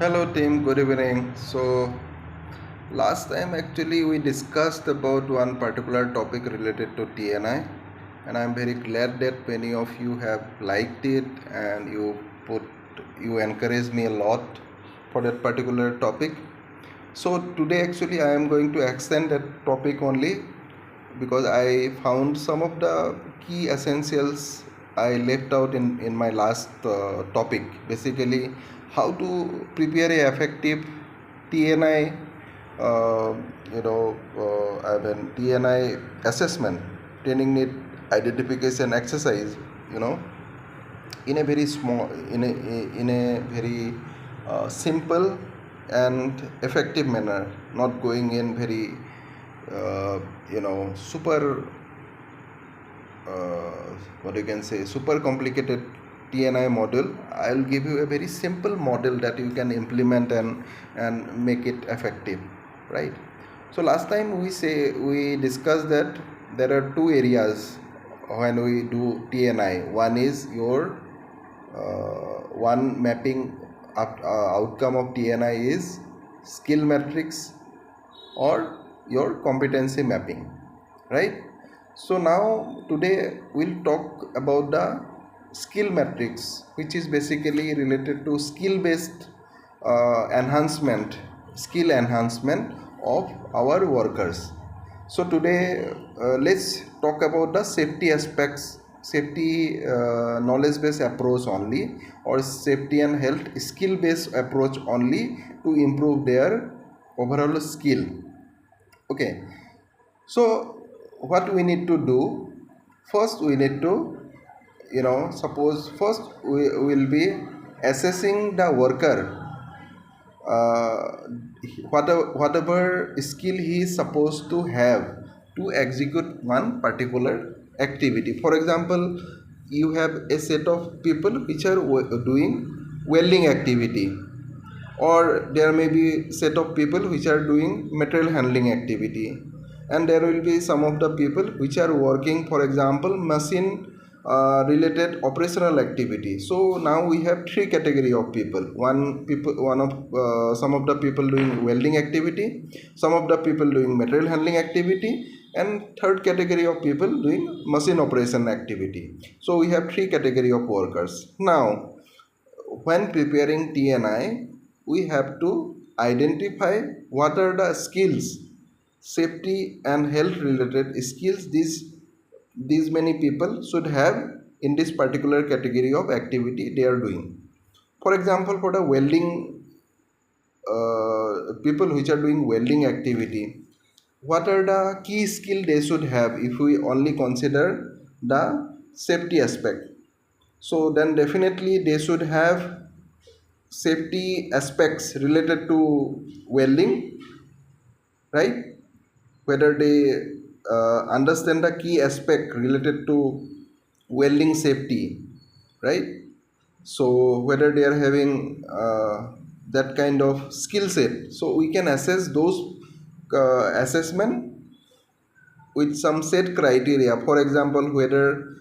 Hello team, good evening. So last time actually we discussed about one particular topic related to TNI, and I'm very glad that many of you have liked it and you encouraged me a lot for that particular topic. So today actually I am going to extend that topic only because I found some of the key essentials I left out in my last topic. Basically, how to prepare a effective TNI, uh, TNI assessment, training need identification exercise, you know, in a very small, in a very simple and effective manner, not going in very super what you can say super complicated TNI model. I'll give you a very simple model that you can implement and make it effective, right? So last time we discussed that there are two areas when we do TNI. One is your one mapping outcome of TNI is skill matrix or your competency mapping, right? So now today we'll talk about the skill matrix, which is basically related to skill based enhancement, skill enhancement of our workers. So today let's talk about the safety aspects, safety knowledge based approach only, or safety and health skill based approach only to improve their overall skill. Okay, so what we need to do first, we need to, suppose first we will be assessing the worker, uh, whatever skill he is supposed to have to execute one particular activity. For example, you have a set of people which are doing welding activity, or there may be set of people which are doing material handling activity, and there will be some of the people which are working, for example, machine related operational activity. So now we have three category of people. One of some of the people doing welding activity, some of the people doing material handling activity, and third category of people doing machine operation activity. So we have three category of workers. Now when preparing TNI, we have to identify what are the skills, safety and health related skills these many people should have in this particular category of activity they are doing. For example, for the welding people which are doing welding activity, what are the key skill they should have if we only consider the safety aspect? So then definitely they should have safety aspects related to welding, right? Whether they understand the key aspect related to welding safety, right? So whether they are having that kind of skill set, so we can assess those assessment with some set criteria. For example, whether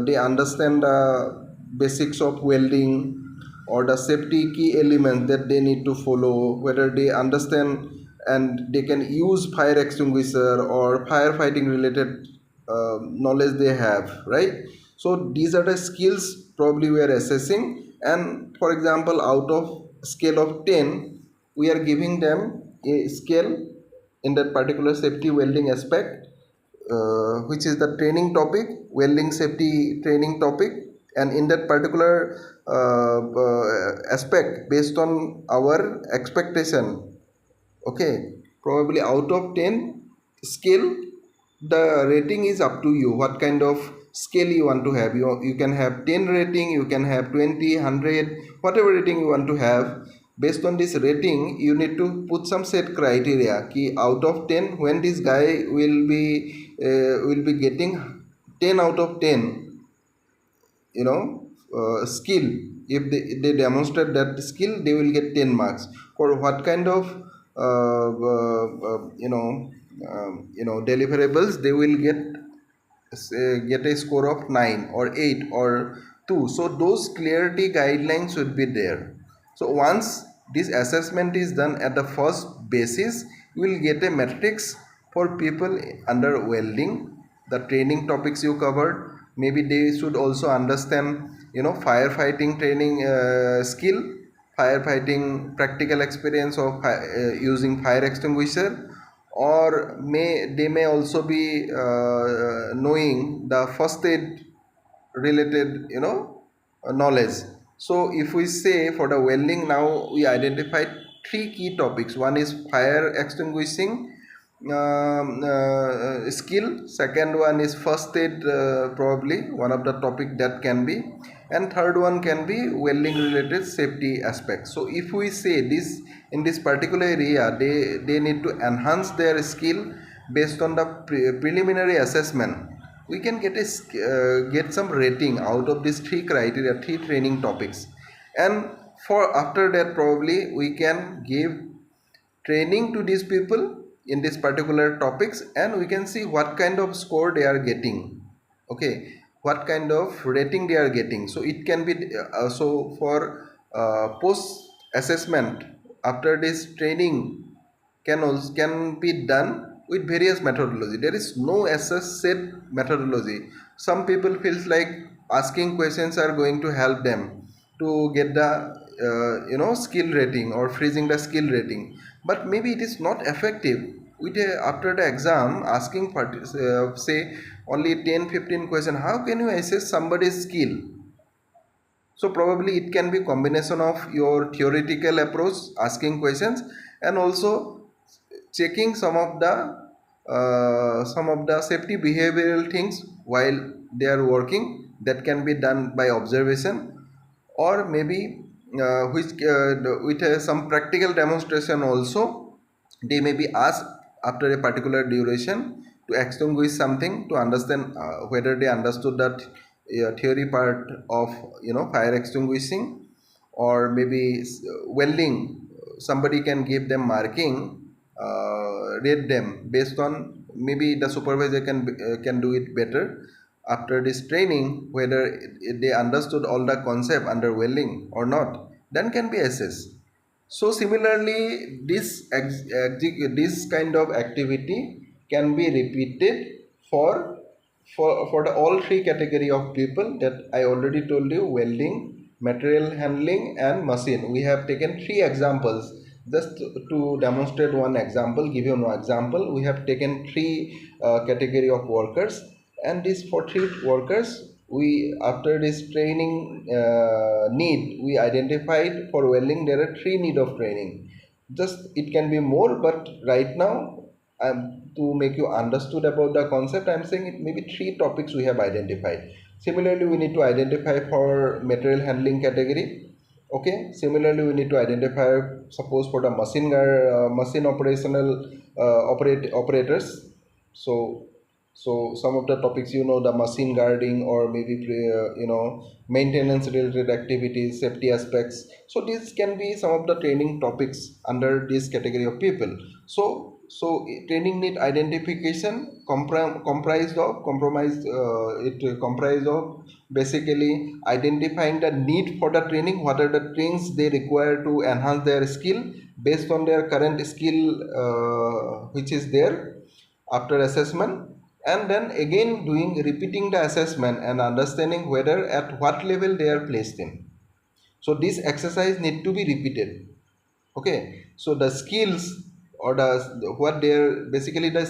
they understand the basics of welding or the safety key elements that they need to follow, whether they understand and they can use fire extinguisher or firefighting related knowledge they have, right? So these are the skills probably we are assessing, and for example, out of scale of 10, we are giving them a scale in that particular safety welding aspect, which is the training topic, welding safety training topic. And in that particular aspect, based on our expectation, okay, probably out of 10 scale, the rating is up to you. What kind of scale you want to have? You can have 10 rating, you can have 20, 100, whatever rating you want to have. Based on this rating, you need to put some set criteria ki out of 10, when this guy will be getting 10 out of 10, skill. If they demonstrate that skill, they will get 10 marks. For what kind of uh, uh, uh, you know deliverables, they will get a score of 9 or 8 or 2. So those clarity guidelines should be there. So once This assessment is done at the first basis. You will get a matrix for people under welding, the training topics you covered. Maybe they should also understand, firefighting training skill, firefighting practical experience of using fire extinguisher, or they may also be knowing the first aid related knowledge. So if we say for the welding, now we identified three key topics. One is fire extinguishing skill, second one is first aid, probably one of the topic that can be, and third one can be welding related safety aspects. So if we say this, in this particular area they need to enhance their skill based on the preliminary assessment, we can get some rating out of these three criteria, three training topics. And for after that, probably we can give training to these people in this particular topics, and we can see what kind of score they are getting. Okay, what kind of rating they are getting. So it can be so for post assessment after this training can be done with various methodology. There is no as such set methodology. Some people feels like asking questions are going to help them to get the skill rating or freezing the skill rating, but maybe it is not effective. With after the exam asking say only 10-15 question, how can you assess somebody's skill? So probably it can be combination of your theoretical approach, asking questions, and also checking some of the safety behavioral things while they are working, that can be done by observation, or maybe which with some practical demonstration also. They may be asked after a particular duration to extinguish something to understand whether they understood that theory part of fire extinguishing, or maybe welding. Somebody can give them marking, rate them based on, maybe the supervisor can do it better after this training, whether they understood all the concept under welding or not, then can be assessed. So similarly, this kind of activity can be repeated for for the all three category of people that I already told you: welding, material handling, and machine. We have taken three examples just to demonstrate one example. Give you one example. We have taken three category of workers, and these for three workers, we after this training need, we identified for welding there are three need of training. Just it can be more, but right now to make you understood about the concept, I'm saying it maybe three topics we have identified. Similarly, we need to identify for material handling category. Okay, similarly we need to identify, suppose for the machine operational operators. So some of the topics, the machine guarding, or maybe maintenance related activities, safety aspects. So these can be some of the training topics under this category of people. So training need identification comprised of basically identifying the need for the training, what are the things they require to enhance their skill based on their current skill which is there after assessment, and then again doing repeating the assessment and understanding whether at what level they are placed in. So this exercise need to be repeated. Okay, so the skills, or the what they're basically the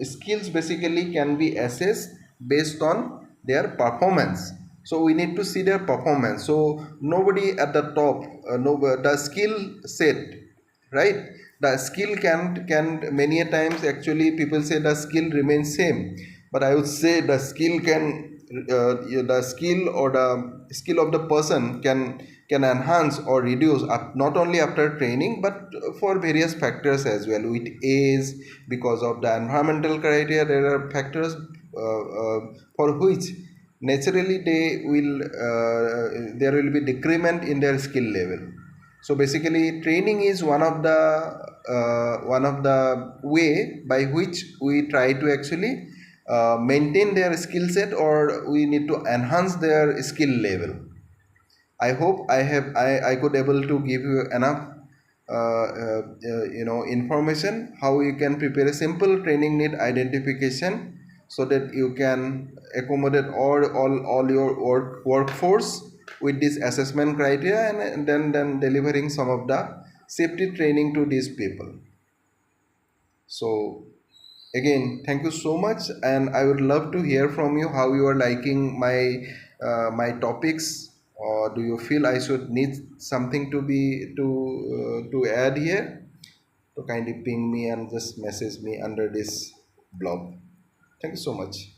skills basically can be assessed based on their performance. So we need to see their performance. So nobody at the top, no, the skill set, right? The skill can many a times, actually people say the skill remains same, but I would say the skill can the skill or the skill of the person can enhance or reduce not only after training, but for various factors as well, with age, because of the environmental criteria. There are factors for which naturally there will be decrement in their skill level. So basically training is one of the way by which we try to actually maintain their skill set, or we need to enhance their skill level. I hope I could able to give you enough information how you can prepare a simple training need identification so that you can accommodate all your workforce with this assessment criteria, and then delivering some of the safety training to these people. So again, thank you so much, and I would love to hear from you how you are liking my topics, or do you feel I should need something to add here? So kindly ping me and just message me under this blog. Thank you so much.